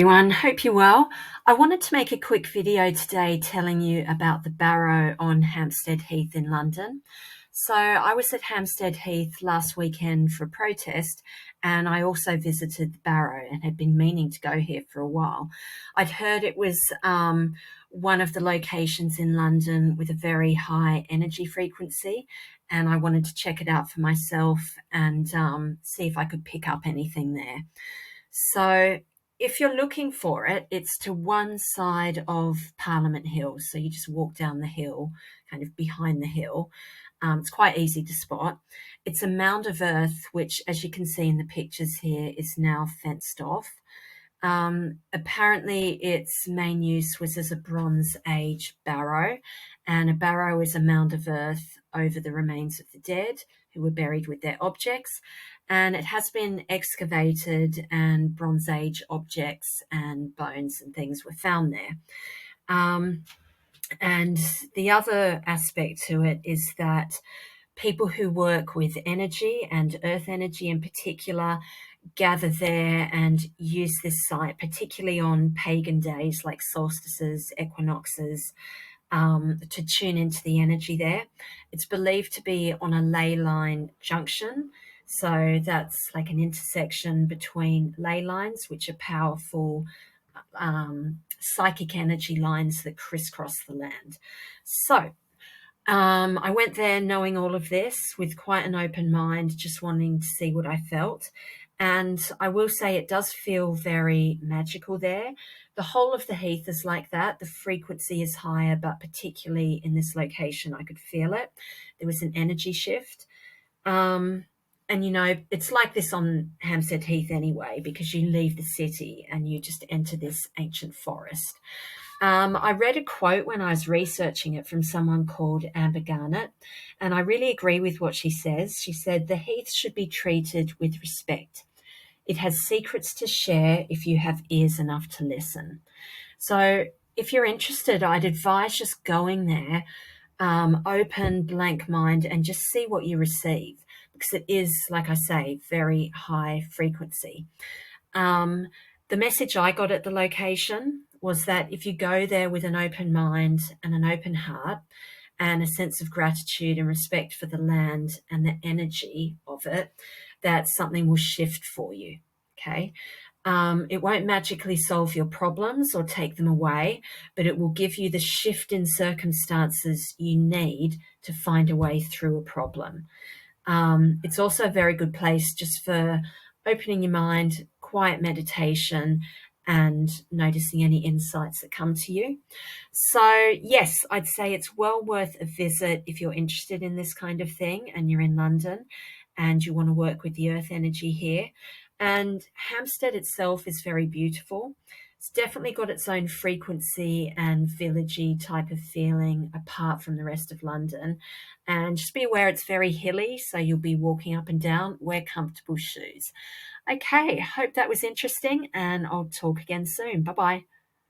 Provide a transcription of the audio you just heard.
Everyone, hope you're well. I wanted to make a quick video today telling you about the Barrow on Hampstead Heath in London. So I was at Hampstead Heath last weekend for a protest, and I also visited the Barrow and had been meaning to go here for a while. I'd heard it was one of the locations in London with a very high energy frequency, and I wanted to check it out for myself and see if I could pick up anything there. So if you're looking for it, it's to one side of Parliament Hill. So you just walk down the hill, kind of behind the hill. It's quite easy to spot. It's a mound of earth, which, as you can see in the pictures here, is now fenced off. Apparently, its main use was as a Bronze Age barrow, and a barrow is a mound of earth over the remains of the dead who were buried with their objects. And it has been excavated, and Bronze Age objects and bones and things were found there. And the other aspect to it is that people who work with energy and earth energy in particular gather there and use this site, particularly on pagan days like solstices, equinoxes, to tune into the energy there. It's believed to be on a ley line junction. So that's like an intersection between ley lines, which are powerful psychic energy lines that crisscross the land. So I went there knowing all of this with quite an open mind, just wanting to see what I felt. And I will say it does feel very magical there. The whole of the Heath is like that. The frequency is higher, but particularly in this location, I could feel it. There was an energy shift. And, you know, it's like this on Hampstead Heath anyway, because you leave the city and you just enter this ancient forest. I read a quote when I was researching it from someone called Amber Garnett, and I really agree with what she says. She said, "The Heath should be treated with respect. It has secrets to share if you have ears enough to listen." So if you're interested, I'd advise just going there, open, blank mind, and just see what you receive, because it is, like I say, very high frequency. The message I got at the location was that if you go there with an open mind and an open heart and a sense of gratitude and respect for the land and the energy of it, that something will shift for you, okay? It won't magically solve your problems or take them away, but it will give you the shift in circumstances you need to find a way through a problem. It's also a very good place just for opening your mind, quiet meditation, and noticing any insights that come to you. So yes, I'd say it's well worth a visit if you're interested in this kind of thing and you're in London and you want to work with the earth energy here. And Hampstead itself is very beautiful. It's definitely got its own frequency and villagey type of feeling apart from the rest of London. And just be aware it's very hilly, so you'll be walking up and down. Wear comfortable shoes. Okay, hope that was interesting, and I'll talk again soon. Bye-bye.